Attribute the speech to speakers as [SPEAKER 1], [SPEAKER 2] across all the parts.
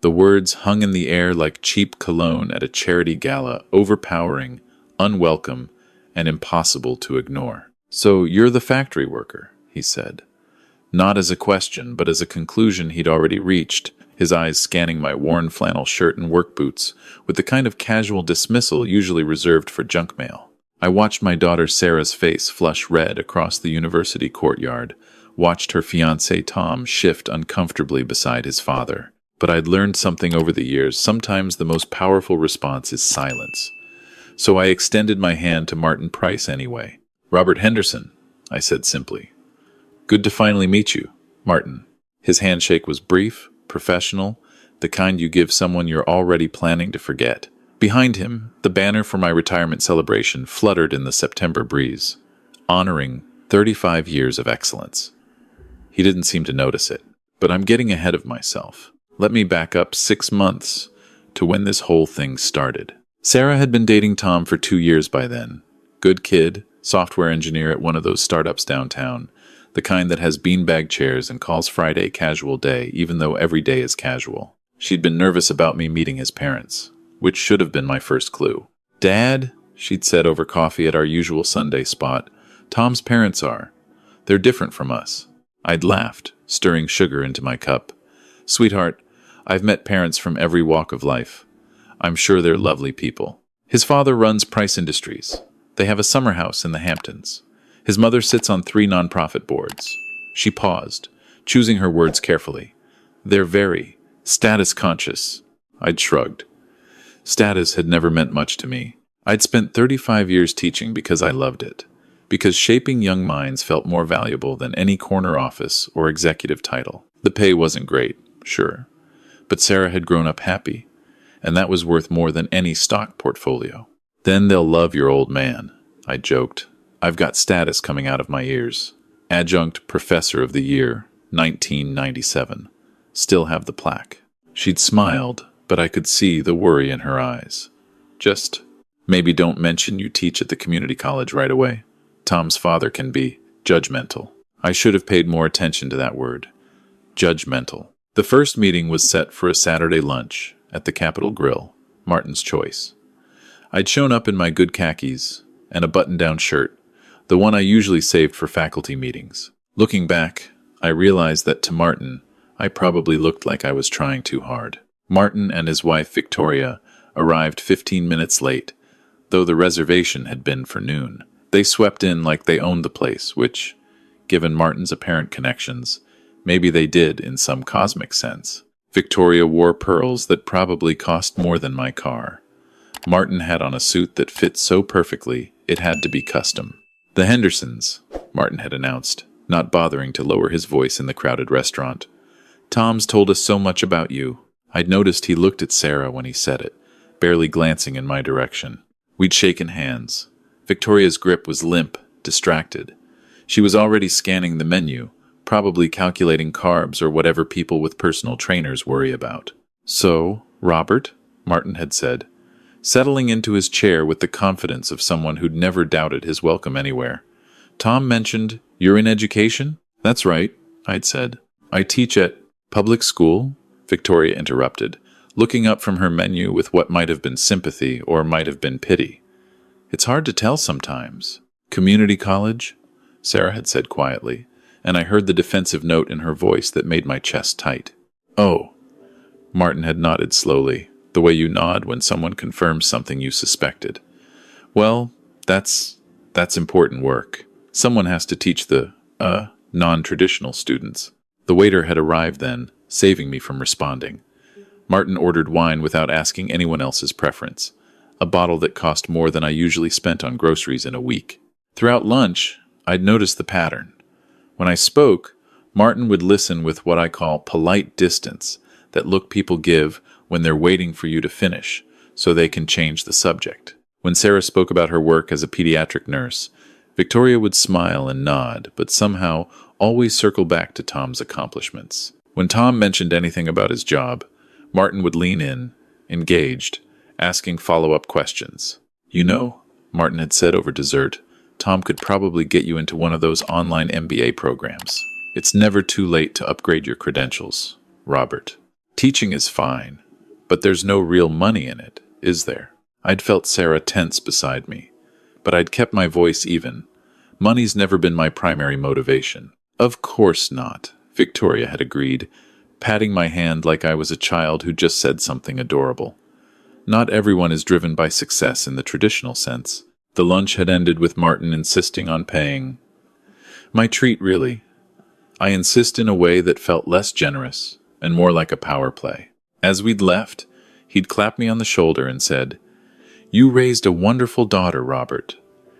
[SPEAKER 1] The words hung in the air like cheap cologne at a charity gala, overpowering, unwelcome, and impossible to ignore. "So you're the factory worker," he said. Not as a question, but as a conclusion he'd already reached, his eyes scanning my worn flannel shirt and work boots with the kind of casual dismissal usually reserved for junk mail. I watched my daughter Sarah's face flush red across the university courtyard, watched her fiancé Tom shift uncomfortably beside his father. But I'd learned something over the years. Sometimes the most powerful response is silence. So I extended my hand to Martin Price anyway. "Robert Henderson," I said simply. "Good to finally meet you, Martin." His handshake was brief, professional, the kind you give someone you're already planning to forget. Behind him, the banner for my retirement celebration fluttered in the September breeze, honoring 35 years of excellence. He didn't seem to notice it, but I'm getting ahead of myself. Let me back up 6 months to when this whole thing started. Sarah had been dating Tom for 2 years by then. Good kid, software engineer at one of those startups downtown, the kind that has beanbag chairs and calls Friday casual day, even though every day is casual. She'd been nervous about me meeting his parents, which should have been my first clue. "Dad," she'd said over coffee at our usual Sunday spot, "Tom's parents are. They're different from us." I'd laughed, stirring sugar into my cup. "Sweetheart, I've met parents from every walk of life. I'm sure they're lovely people. His father runs Price Industries. They have a summer house in the Hamptons. His mother sits on 3 nonprofit boards." She paused, choosing her words carefully. "They're very status conscious." I'd shrugged. Status had never meant much to me. I'd spent 35 years teaching because I loved it, because shaping young minds felt more valuable than any corner office or executive title. The pay wasn't great, sure, but Sarah had grown up happy, and that was worth more than any stock portfolio. "Then they'll love your old man," I joked. "I've got status coming out of my ears. Adjunct Professor of the Year, 1997. Still have the plaque." She'd smiled, but I could see the worry in her eyes. "Just maybe don't mention you teach at the community college right away. Tom's father can be judgmental." I should have paid more attention to that word. Judgmental. The first meeting was set for a Saturday lunch at the Capitol Grill, Martin's choice. I'd shown up in my good khakis and a button-down shirt, the one I usually saved for faculty meetings. Looking back, I realized that to Martin, I probably looked like I was trying too hard. Martin and his wife Victoria arrived 15 minutes late, though the reservation had been for noon. They swept in like they owned the place, which, given Martin's apparent connections, maybe they did in some cosmic sense. Victoria wore pearls that probably cost more than my car. Martin had on a suit that fit so perfectly it had to be custom. "The Hendersons," Martin had announced, not bothering to lower his voice in the crowded restaurant. "Tom's told us so much about you." I'd noticed he looked at Sarah when he said it, barely glancing in my direction. We'd shaken hands. Victoria's grip was limp, distracted. She was already scanning the menu, probably calculating carbs or whatever people with personal trainers worry about. "So, Robert," Martin had said, settling into his chair with the confidence of someone who'd never doubted his welcome anywhere. "Tom mentioned you're in education?" "That's right," I'd said. "I teach at public school," Victoria interrupted, looking up from her menu with what might have been sympathy or might have been pity. "It's hard to tell sometimes." "Community college?" Sarah had said quietly, and I heard the defensive note in her voice that made my chest tight. "Oh." Martin had nodded slowly, the way you nod when someone confirms something you suspected. "Well, that's important work. Someone has to teach the, non-traditional students." The waiter had arrived then, saving me from responding. Martin ordered wine without asking anyone else's preference, a bottle that cost more than I usually spent on groceries in a week. Throughout lunch, I'd noticed the pattern. When I spoke, Martin would listen with what I call polite distance, that look people give when they're waiting for you to finish, so they can change the subject. When Sarah spoke about her work as a pediatric nurse, Victoria would smile and nod, but somehow always circle back to Tom's accomplishments. When Tom mentioned anything about his job, Martin would lean in, engaged, asking follow-up questions. "You know," Martin had said over dessert, "Tom could probably get you into one of those online MBA programs. It's never too late to upgrade your credentials, Robert." Teaching is fine, but there's no real money in it, is there? I'd felt Sarah tense beside me, but I'd kept my voice even. Money's never been my primary motivation. Of course not, Victoria had agreed, patting my hand like I was a child who just said something adorable. Not everyone is driven by success in the traditional sense. The lunch had ended with Martin insisting on paying. My treat, really. I insist in a way that felt less generous and more like a power play. As we'd left, he'd clapped me on the shoulder and said, "You raised a wonderful daughter, Robert.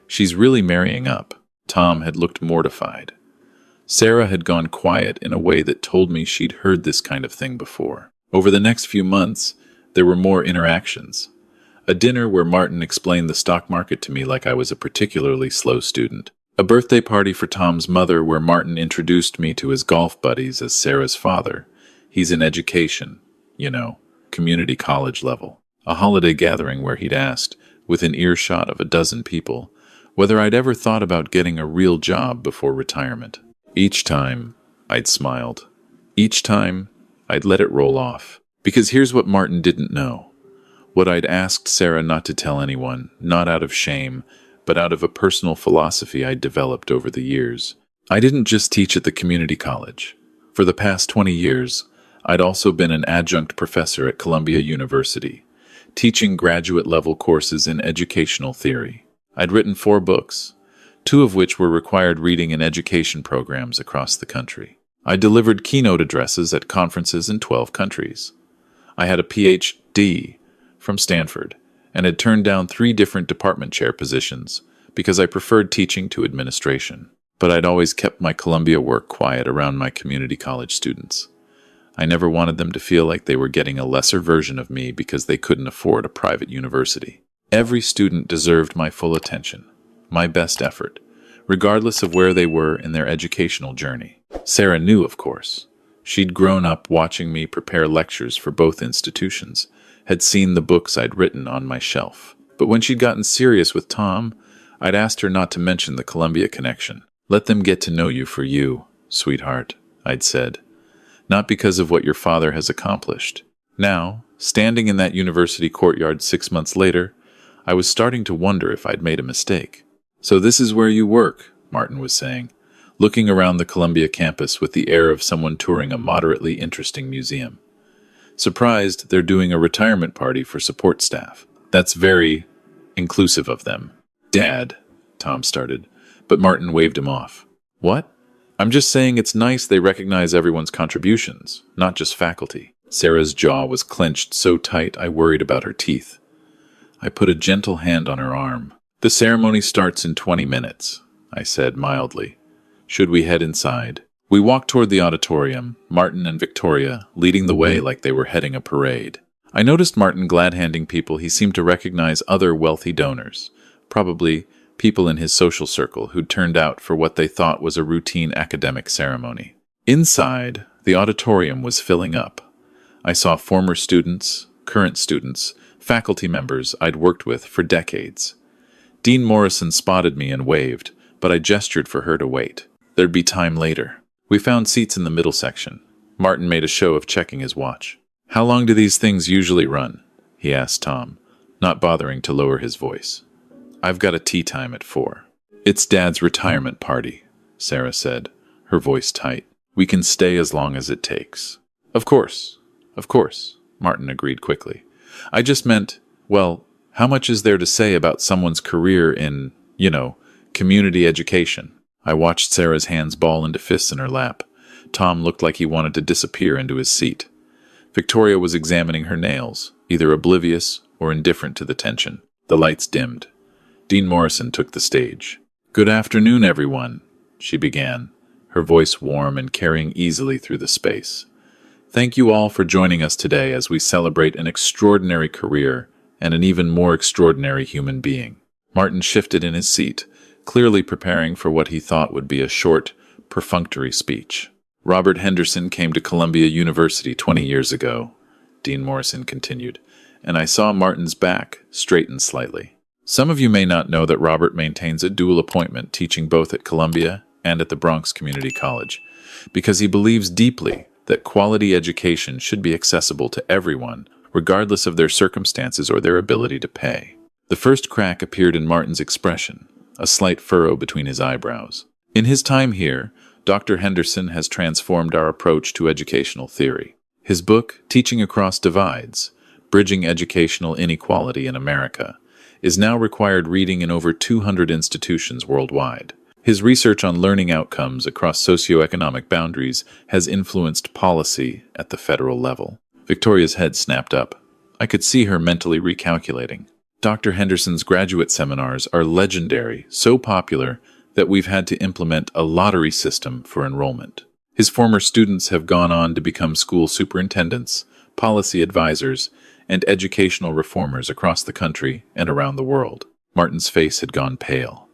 [SPEAKER 1] She's really marrying up." Tom had looked mortified. Sarah had gone quiet in a way that told me she'd heard this kind of thing before. Over the next few months, there were more interactions. A dinner where Martin explained the stock market to me like I was a particularly slow student. A birthday party for Tom's mother where Martin introduced me to his golf buddies as Sarah's father. He's in education, community college level. A holiday gathering where he'd asked, within earshot of a dozen people, whether I'd ever thought about getting a real job before retirement. Each time, I'd smiled. Each time, I'd let it roll off. Because here's what Martin didn't know. What I'd asked Sarah not to tell anyone, not out of shame, but out of a personal philosophy I'd developed over the years. I didn't just teach at the community college. For the past 20 years, I'd also been an adjunct professor at Columbia University, teaching graduate-level courses in educational theory. I'd written 4 books, 2 of which were required reading in education programs across the country. I delivered keynote addresses at conferences in 12 countries. I had a PhD from Stanford and had turned down 3 different department chair positions because I preferred teaching to administration. But I'd always kept my Columbia work quiet around my community college students. I never wanted them to feel like they were getting a lesser version of me because they couldn't afford a private university. Every student deserved my full attention, my best effort, regardless of where they were in their educational journey. Sarah knew, of course. She'd grown up watching me prepare lectures for both institutions, had seen the books I'd written on my shelf. But when she'd gotten serious with Tom, I'd asked her not to mention the Columbia connection. "Let them get to know you for you, sweetheart," I'd said. "Not because of what your father has accomplished." Now, standing in that university courtyard 6 months later, I was starting to wonder if I'd made a mistake. "So this is where you work," Martin was saying, looking around the Columbia campus with the air of someone touring a moderately interesting museum. Surprised, they're doing a retirement party for support staff. That's very inclusive of them. "Dad," Tom started, but Martin waved him off. "What?" "I'm just saying it's nice they recognize everyone's contributions, not just faculty." Sarah's jaw was clenched so tight I worried about her teeth. I put a gentle hand on her arm. "The ceremony starts in 20 minutes, I said mildly. "Should we head inside?" We walked toward the auditorium, Martin and Victoria leading the way like they were heading a parade. I noticed Martin glad-handing people he seemed to recognize other wealthy donors, probably people in his social circle who'd turned out for what they thought was a routine academic ceremony. Inside, the auditorium was filling up. I saw former students, current students, faculty members I'd worked with for decades. Dean Morrison spotted me and waved, but I gestured for her to wait. There'd be time later. We found seats in the middle section. Martin made a show of checking his watch. "How long do these things usually run?" he asked Tom, not bothering to lower his voice. "I've got a tea time at 4. "It's Dad's retirement party," Sarah said, her voice tight. "We can stay as long as it takes." Of course, Martin agreed quickly. "I just meant, well, how much is there to say about someone's career in, community education?" I watched Sarah's hands ball into fists in her lap. Tom looked like he wanted to disappear into his seat. Victoria was examining her nails, either oblivious or indifferent to the tension. The lights dimmed. Dean Morrison took the stage. "Good afternoon, everyone," she began, her voice warm and carrying easily through the space. "Thank you all for joining us today as we celebrate an extraordinary career and an even more extraordinary human being." Martin shifted in his seat, clearly preparing for what he thought would be a short, perfunctory speech. "Robert Henderson came to Columbia University 20 years ago," Dean Morrison continued, and I saw Martin's back straighten slightly. "Some of you may not know that Robert maintains a dual appointment teaching both at Columbia and at the Bronx Community College, because he believes deeply that quality education should be accessible to everyone, regardless of their circumstances or their ability to pay. The first crack appeared in Martin's expression, a slight furrow between his eyebrows. In his time here, Dr. Henderson has transformed our approach to educational theory. His book, Teaching Across Divides, Bridging Educational Inequality in America, is now required reading in over 200 institutions worldwide. His research on learning outcomes across socioeconomic boundaries has influenced policy at the federal level. Victoria's head snapped up. I could see her mentally recalculating. Dr. Henderson's graduate seminars are legendary, so popular that we've had to implement a lottery system for enrollment. His former students have gone on to become school superintendents, policy advisors, and educational reformers across the country and around the world. Martin's face had gone pale.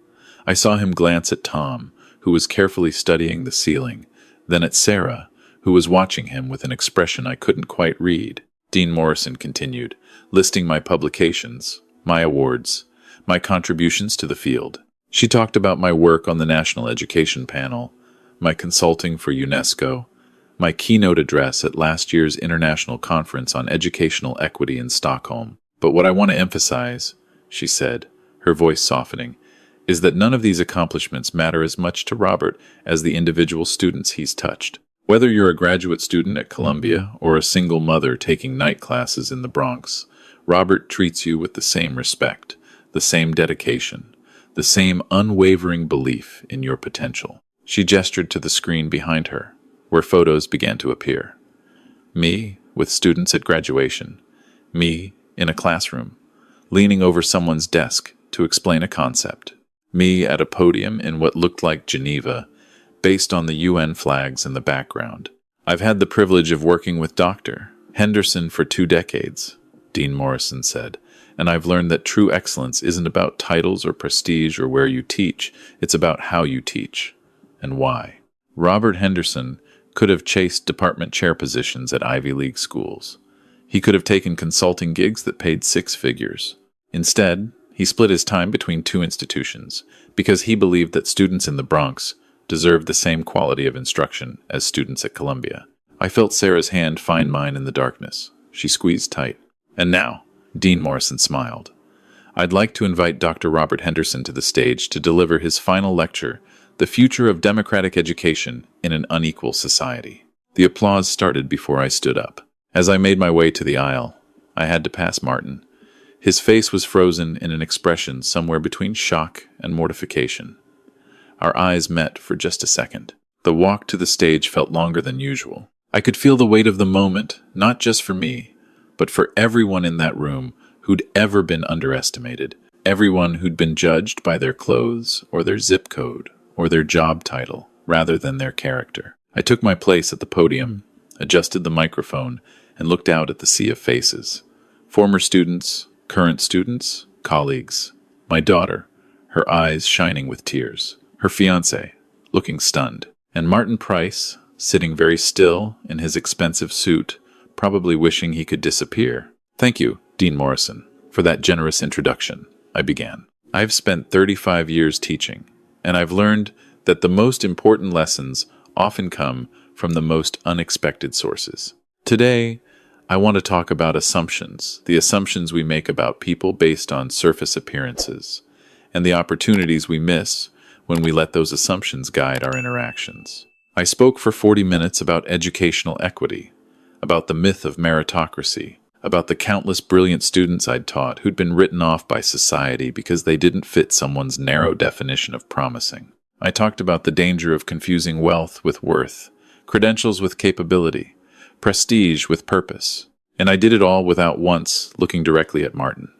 [SPEAKER 1] I saw him glance at Tom, who was carefully studying the ceiling, then at Sarah, who was watching him with an expression I couldn't quite read. Dean Morrison continued, listing my publications, my awards, my contributions to the field. She talked about my work on the National Education Panel, my consulting for UNESCO, my keynote address at last year's International Conference on Educational Equity in Stockholm. But what I want to emphasize, she said, her voice softening, is that none of these accomplishments matter as much to Robert as the individual students he's touched. Whether you're a graduate student at Columbia or a single mother taking night classes in the Bronx, Robert treats you with the same respect, the same dedication, the same unwavering belief in your potential. She gestured to the screen behind her, where photos began to appear. Me with students at graduation, me in a classroom, leaning over someone's desk to explain a concept, me at a podium in what looked like Geneva, based on the UN flags in the background. I've had the privilege of working with Dr. Henderson for 2 decades, Dean Morrison said, and I've learned that true excellence isn't about titles or prestige or where you teach, it's about how you teach, and why. Robert Henderson could have chased department chair positions at Ivy League schools. He could have taken consulting gigs that paid 6 figures. Instead, he split his time between 2 institutions because he believed that students in the Bronx deserved the same quality of instruction as students at Columbia. I felt Sarah's hand find mine in the darkness. She squeezed tight. And now, Dean Morrison smiled. I'd like to invite Dr. Robert Henderson to the stage to deliver his final lecture, The Future of Democratic Education in an Unequal Society. The applause started before I stood up. As I made my way to the aisle, I had to pass Martin. His face was frozen in an expression somewhere between shock and mortification. Our eyes met for just a second. The walk to the stage felt longer than usual. I could feel the weight of the moment, not just for me, but for everyone in that room who'd ever been underestimated, everyone who'd been judged by their clothes or their zip code or their job title rather than their character. I took my place at the podium, adjusted the microphone, and looked out at the sea of faces. Former students, current students, colleagues, my daughter, her eyes shining with tears, her fiancé, looking stunned, and Martin Price, sitting very still in his expensive suit, probably wishing he could disappear. Thank you, Dean Morrison, for that generous introduction, I began. I've spent 35 years teaching, and I've learned that the most important lessons often come from the most unexpected sources. Today, I want to talk about assumptions, the assumptions we make about people based on surface appearances, and the opportunities we miss when we let those assumptions guide our interactions. I spoke for 40 minutes about educational equity, about the myth of meritocracy, about the countless brilliant students I'd taught who'd been written off by society because they didn't fit someone's narrow definition of promising. I talked about the danger of confusing wealth with worth, credentials with capability, prestige with purpose, and I did it all without once looking directly at Martin,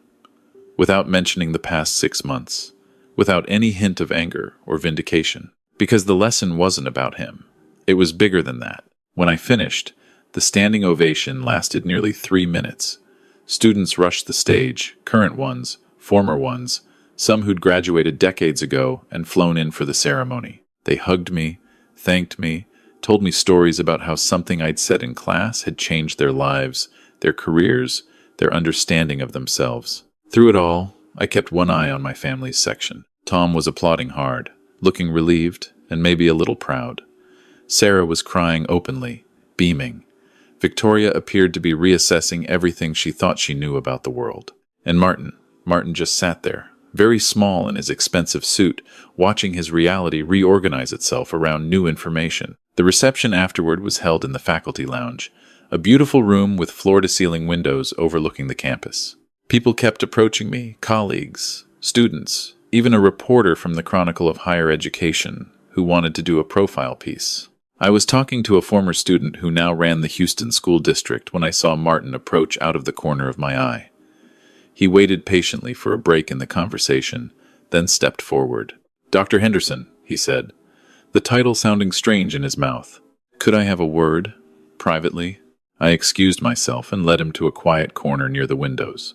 [SPEAKER 1] without mentioning the past 6 months, without any hint of anger or vindication, because the lesson wasn't about him. It was bigger than that. When I finished, the standing ovation lasted nearly 3 minutes. Students rushed the stage, current ones, former ones, some who'd graduated decades ago and flown in for the ceremony. They hugged me, thanked me, told me stories about how something I'd said in class had changed their lives, their careers, their understanding of themselves. Through it all, I kept one eye on my family's section. Tom was applauding hard, looking relieved and maybe a little proud. Sarah was crying openly, beaming. Victoria appeared to be reassessing everything she thought she knew about the world. And Martin just sat there, very small in his expensive suit, watching his reality reorganize itself around new information. The reception afterward was held in the faculty lounge, a beautiful room with floor-to-ceiling windows overlooking the campus. People kept approaching me, colleagues, students, even a reporter from the Chronicle of Higher Education who wanted to do a profile piece. I was talking to a former student who now ran the Houston School District when I saw Martin approach out of the corner of my eye. He waited patiently for a break in the conversation, then stepped forward. "Dr. Henderson," he said, the title sounding strange in his mouth. "Could I have a word? Privately?" I excused myself and led him to a quiet corner near the windows.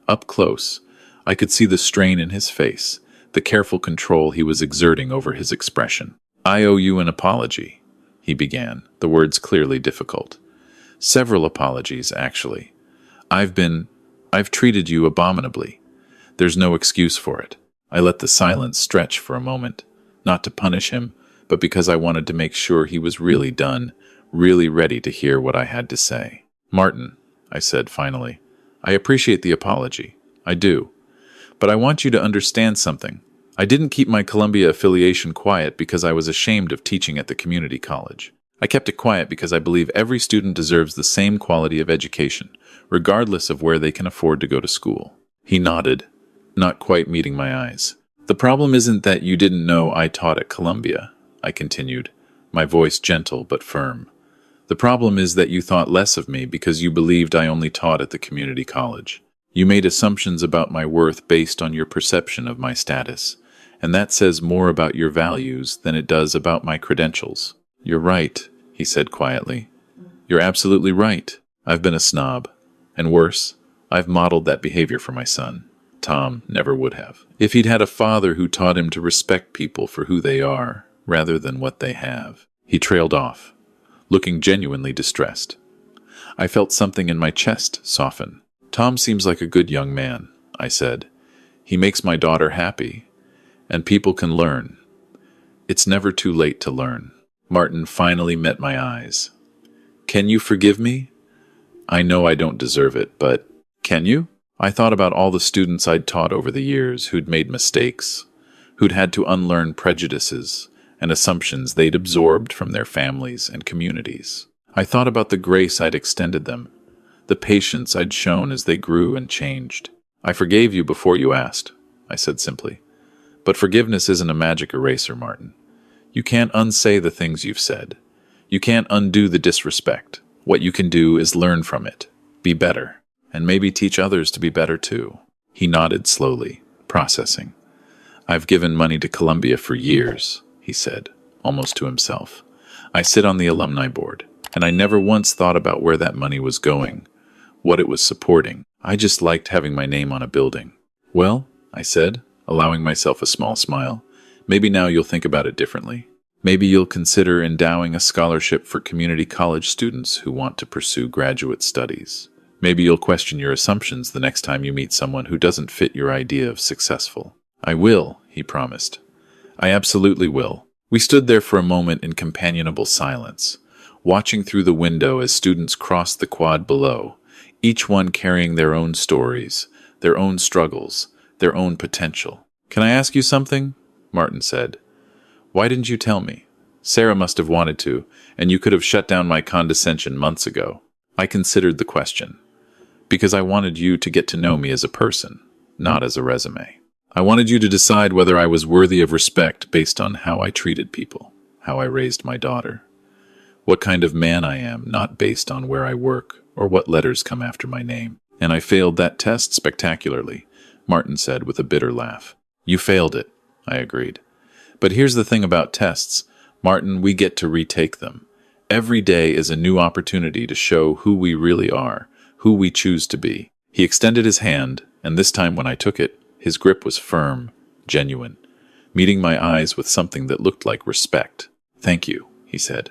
[SPEAKER 1] Up close, I could see the strain in his face, the careful control he was exerting over his expression. "I owe you an apology," he began, the words clearly difficult. "Several apologies, actually. I've treated you abominably. There's no excuse for it." I let the silence stretch for a moment, not to punish him, but because I wanted to make sure he was really done, really ready to hear what I had to say. "Martin," I said finally, "I appreciate the apology. I do. But I want you to understand something. I didn't keep my Columbia affiliation quiet because I was ashamed of teaching at the community college. I kept it quiet because I believe every student deserves the same quality of education, regardless of where they can afford to go to school." He nodded, not quite meeting my eyes. "The problem isn't that you didn't know I taught at Columbia," I continued, my voice gentle but firm. "The problem is that you thought less of me because you believed I only taught at the community college. You made assumptions about my worth based on your perception of my status, and that says more about your values than it does about my credentials." "You're right," he said quietly. "You're absolutely right. I've been a snob. And worse, I've modeled that behavior for my son. Tom never would have. If he'd had a father who taught him to respect people for who they are, rather than what they have." He trailed off, looking genuinely distressed. I felt something in my chest soften. "Tom seems like a good young man," I said. "He makes my daughter happy, and people can learn. It's never too late to learn." Martin finally met my eyes. "Can you forgive me? I know I don't deserve it, but can you?" I thought about all the students I'd taught over the years who'd made mistakes, who'd had to unlearn prejudices and assumptions they'd absorbed from their families and communities. I thought about the grace I'd extended them, the patience I'd shown as they grew and changed. "I forgave you before you asked," I said simply. "But forgiveness isn't a magic eraser, Martin. You can't unsay the things you've said. You can't undo the disrespect. What you can do is learn from it, be better, and maybe teach others to be better too." He nodded slowly, processing. "I've given money to Columbia for years," he said, almost to himself. "I sit on the alumni board, and I never once thought about where that money was going, what it was supporting. I just liked having my name on a building." "Well," I said, allowing myself a small smile, "maybe now you'll think about it differently. Maybe you'll consider endowing a scholarship for community college students who want to pursue graduate studies. Maybe you'll question your assumptions the next time you meet someone who doesn't fit your idea of successful." "I will," he promised. "I absolutely will." We stood there for a moment in companionable silence, watching through the window as students crossed the quad below, each one carrying their own stories, their own struggles, their own potential. "Can I ask you something?" Martin said. "Why didn't you tell me? Sarah must have wanted to, and you could have shut down my condescension months ago." I considered the question. "Because I wanted you to get to know me as a person, not as a resume. I wanted you to decide whether I was worthy of respect based on how I treated people, how I raised my daughter. What kind of man I am, not based on where I work or what letters come after my name. And I failed that test spectacularly," Martin said with a bitter laugh. "You failed it," I agreed. "But here's the thing about tests, Martin, we get to retake them. Every day is a new opportunity to show who we really are, who we choose to be." He extended his hand, and this time when I took it, his grip was firm, genuine, meeting my eyes with something that looked like respect. "Thank you," he said,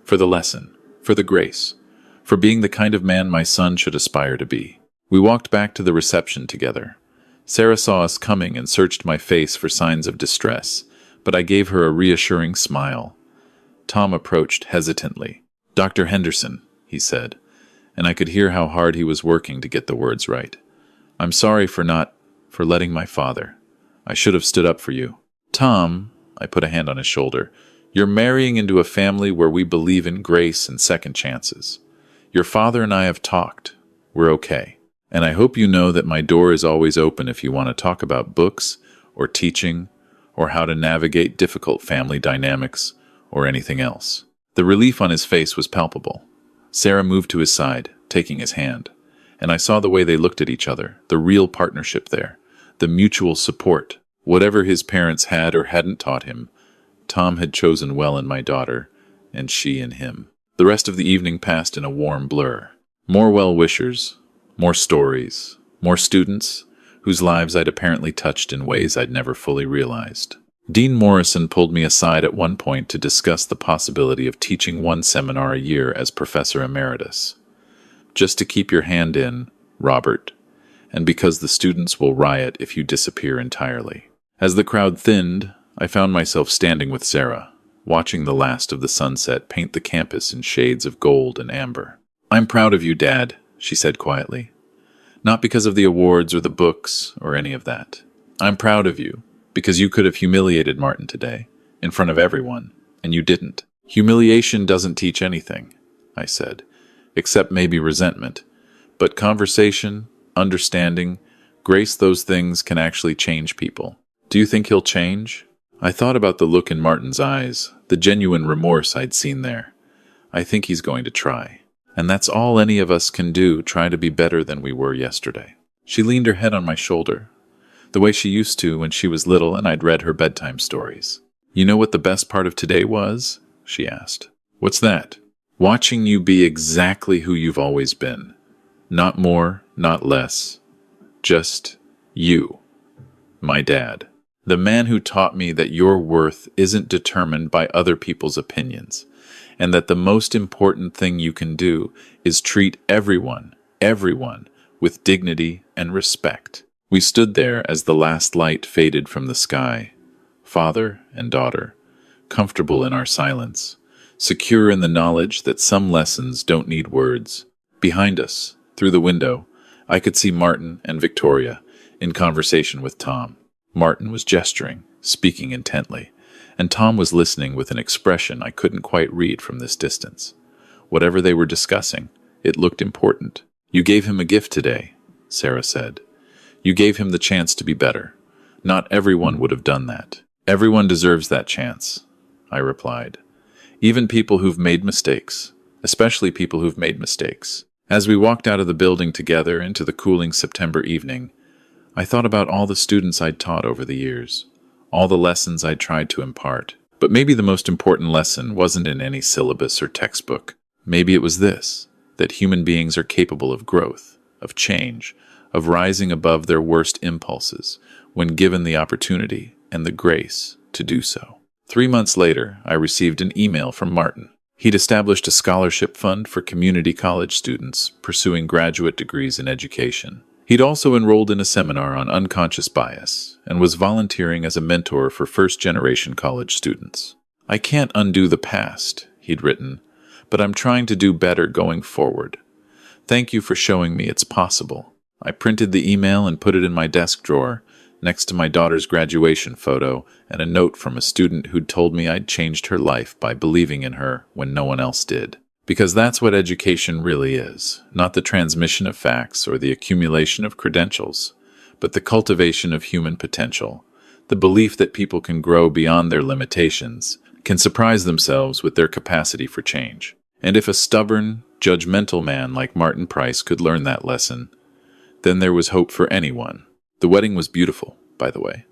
[SPEAKER 1] "for the lesson, for the grace, for being the kind of man my son should aspire to be." We walked back to the reception together. Sarah saw us coming and searched my face for signs of distress, but I gave her a reassuring smile. Tom approached hesitantly. "Dr. Henderson," he said, and I could hear how hard he was working to get the words right. "I'm sorry for letting my father. I should have stood up for you." "Tom," I put a hand on his shoulder, "you're marrying into a family where we believe in grace and second chances. Your father and I have talked. We're okay. And I hope you know that my door is always open if you want to talk about books or teaching or how to navigate difficult family dynamics or anything else." The relief on his face was palpable. Sarah moved to his side, taking his hand, and I saw the way they looked at each other, the real partnership there, the mutual support. Whatever his parents had or hadn't taught him, Tom had chosen well in my daughter, and she in him. The rest of the evening passed in a warm blur. More well-wishers, more stories, more students, whose lives I'd apparently touched in ways I'd never fully realized. Dean Morrison pulled me aside at one point to discuss the possibility of teaching one seminar a year as professor emeritus. "Just to keep your hand in, Robert, and because the students will riot if you disappear entirely." As the crowd thinned, I found myself standing with Sarah, watching the last of the sunset paint the campus in shades of gold and amber. "I'm proud of you, Dad," she said quietly. "Not because of the awards or the books or any of that. I'm proud of you because you could have humiliated Martin today, in front of everyone, and you didn't. Humiliation doesn't teach anything," I said, "except maybe resentment. But conversation, understanding, grace, those things can actually change people. Do you think he'll change?" I thought about the look in Martin's eyes, the genuine remorse I'd seen there. "I think he's going to try. And that's all any of us can do, try to be better than we were yesterday." She leaned her head on my shoulder, the way she used to when she was little and I'd read her bedtime stories. "You know what the best part of today was?" she asked. "What's that?" "Watching you be exactly who you've always been. Not more, not less. Just you. My dad. The man who taught me that your worth isn't determined by other people's opinions, and that the most important thing you can do is treat everyone, with dignity and respect." We stood there as the last light faded from the sky, father and daughter, comfortable in our silence, secure in the knowledge that some lessons don't need words. Behind us, through the window, I could see Martin and Victoria in conversation with Tom. Martin was gesturing, speaking intently, and Tom was listening with an expression I couldn't quite read from this distance. Whatever they were discussing, it looked important. "You gave him a gift today," Sarah said. "You gave him the chance to be better. Not everyone would have done that." "Everyone deserves that chance," I replied. "Even people who've made mistakes, especially people who've made mistakes." As we walked out of the building together into the cooling September evening, I thought about all the students I'd taught over the years, all the lessons I'd tried to impart. But maybe the most important lesson wasn't in any syllabus or textbook. Maybe it was this, that human beings are capable of growth, of change, of rising above their worst impulses when given the opportunity and the grace to do so. 3 months later, I received an email from Martin. He'd established a scholarship fund for community college students pursuing graduate degrees in education. He'd also enrolled in a seminar on unconscious bias and was volunteering as a mentor for first-generation college students. "I can't undo the past," he'd written, "but I'm trying to do better going forward. Thank you for showing me it's possible." I printed the email and put it in my desk drawer, next to my daughter's graduation photo and a note from a student who'd told me I'd changed her life by believing in her when no one else did. Because that's what education really is, not the transmission of facts or the accumulation of credentials, but the cultivation of human potential, the belief that people can grow beyond their limitations, can surprise themselves with their capacity for change. And if a stubborn, judgmental man like Martin Price could learn that lesson, then there was hope for anyone. The wedding was beautiful, by the way.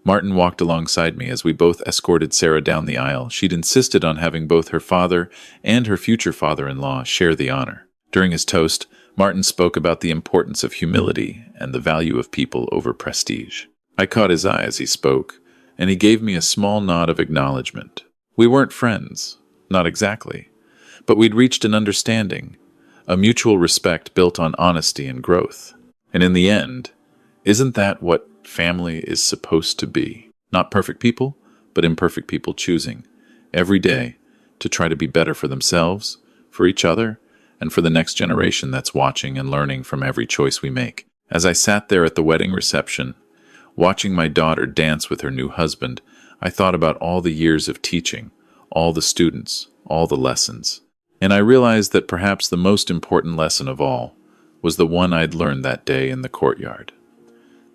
[SPEAKER 1] Martin walked alongside me as we both escorted Sarah down the aisle. She'd insisted on having both her father and her future father-in-law share the honor. During his toast, Martin spoke about the importance of humility and the value of people over prestige. I caught his eye as he spoke, and he gave me a small nod of acknowledgement. We weren't friends, not exactly, but we'd reached an understanding, a mutual respect built on honesty and growth. And in the end, isn't that what family is supposed to be? Not perfect people, but imperfect people choosing, every day, to try to be better for themselves, for each other, and for the next generation that's watching and learning from every choice we make. As I sat there at the wedding reception, watching my daughter dance with her new husband, I thought about all the years of teaching, all the students, all the lessons. And I realized that perhaps the most important lesson of all was the one I'd learned that day in the courtyard.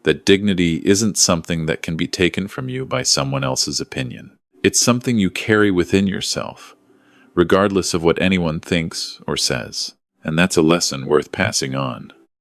[SPEAKER 1] That dignity isn't something that can be taken from you by someone else's opinion. It's something you carry within yourself, regardless of what anyone thinks or says. And that's a lesson worth passing on.